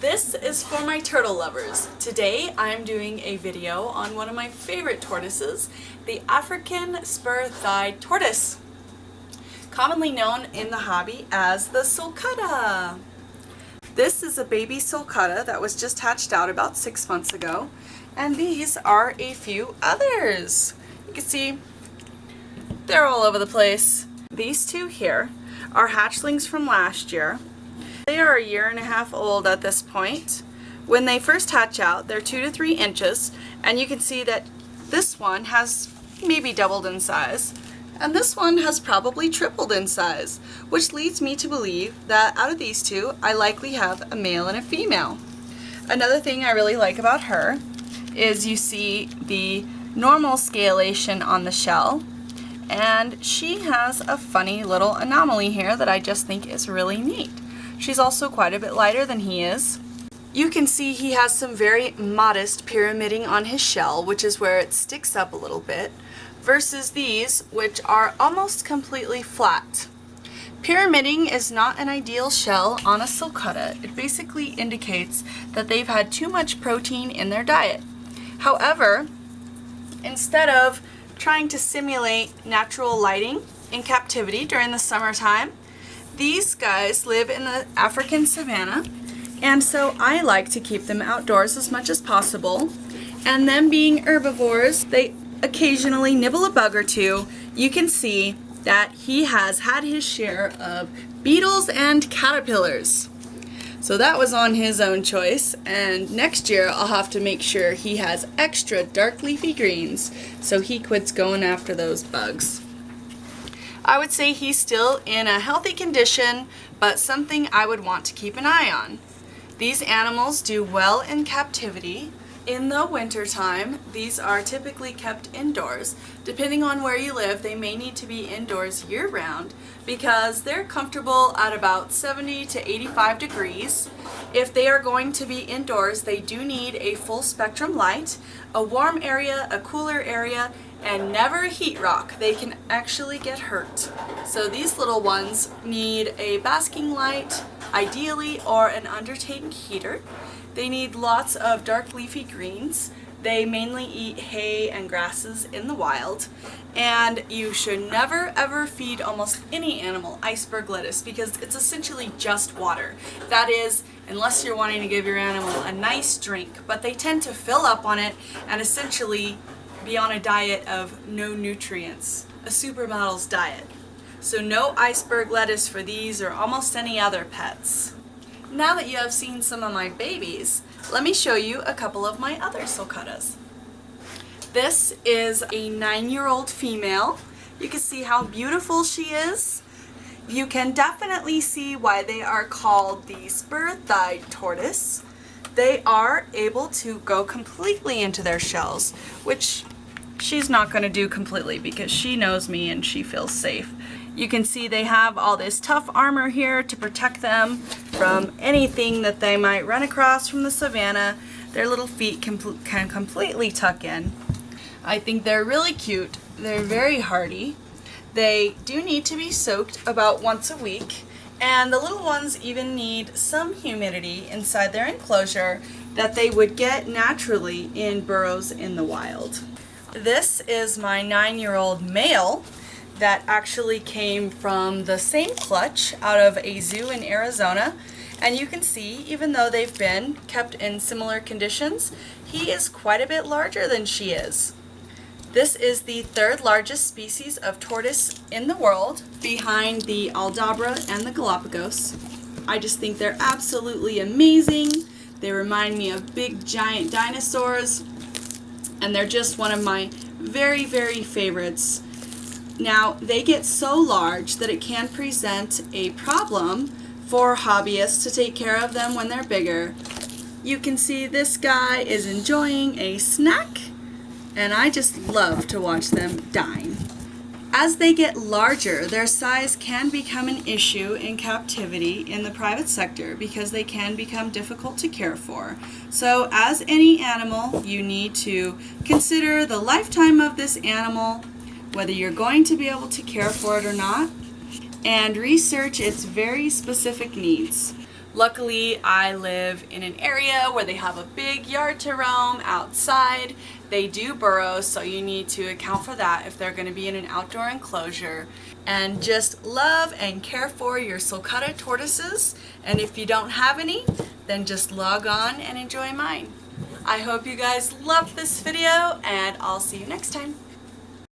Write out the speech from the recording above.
This is for my turtle lovers. Today I'm doing a video on one of my favorite tortoises, the African Spur Thigh tortoise, commonly known in the hobby as the Sulcata. This is a baby Sulcata that was just hatched out about 6 months ago, and these are a few others. You can see they're all over the place. These two here are hatchlings from last year. They are 1.5 years old at this point. When they first hatch out, they're 2 to 3 inches, and you can see that this one has maybe doubled in size, and this one has probably tripled in size, which leads me to believe that out of these two, I likely have a male and a female. Another thing I really like about her is you see the normal scalation on the shell, and she has a funny little anomaly here that I just think is really neat. She's also quite a bit lighter than he is. You can see he has some very modest pyramiding on his shell, which is where it sticks up a little bit, versus these, which are almost completely flat. Pyramiding is not an ideal shell on a sulcata. It basically indicates that they've had too much protein in their diet. However, instead of trying to simulate natural lighting in captivity during the summertime, these guys live in the African savanna, and so I like to keep them outdoors as much as possible. And them being herbivores, they occasionally nibble a bug or two. You can see that he has had his share of beetles and caterpillars. So that was on his own choice, and next year I'll have to make sure he has extra dark leafy greens so he quits going after those bugs. I would say he's still in a healthy condition, but something I would want to keep an eye on. These animals do well in captivity. In the wintertime, these are typically kept indoors. Depending on where you live, they may need to be indoors year-round because they're comfortable at about 70 to 85 degrees. If they are going to be indoors, they do need a full spectrum light, a warm area, a cooler area, and never a heat rock. They can actually get hurt. So these little ones need a basking light, ideally, or an undertank heater. They need lots of dark leafy greens. They mainly eat hay and grasses in the wild. And you should never ever feed almost any animal iceberg lettuce because it's essentially just water. That is, unless you're wanting to give your animal a nice drink, but they tend to fill up on it and essentially be on a diet of no nutrients, a supermodel's diet. So no iceberg lettuce for these or almost any other pets. Now that you have seen some of my babies, let me show you a couple of my other sulcatas. This is a 9-year-old female. You can see how beautiful she is. You can definitely see why they are called the Spur Thigh tortoise. They are able to go completely into their shells, which she's not going to do completely because she knows me and she feels safe. You can see they have all this tough armor here to protect them from anything that they might run across from the savannah. Their little feet can completely tuck in. I think they're really cute. They're very hardy. They do need to be soaked about once a week, and the little ones even need some humidity inside their enclosure that they would get naturally in burrows in the wild. This is my 9-year-old male that actually came from the same clutch out of a zoo in Arizona. And you can see, even though they've been kept in similar conditions, he is quite a bit larger than she is. This is the 3rd largest species of tortoise in the world, behind the Aldabra and the Galapagos. I just think they're absolutely amazing. They remind me of big giant dinosaurs, and they're just one of my very, very favorites. Now, they get so large that it can present a problem for hobbyists to take care of them when they're bigger. You can see this guy is enjoying a snack, and I just love to watch them dine. As they get larger, their size can become an issue in captivity in the private sector because they can become difficult to care for. So as any animal, you need to consider the lifetime of this animal, whether you're going to be able to care for it or not, and research its very specific needs. Luckily, I live in an area where they have a big yard to roam outside. They do burrow, so you need to account for that if they're going to be in an outdoor enclosure. And just love and care for your Sulcata tortoises. And if you don't have any, then just log on and enjoy mine. I hope you guys loved this video, and I'll see you next time.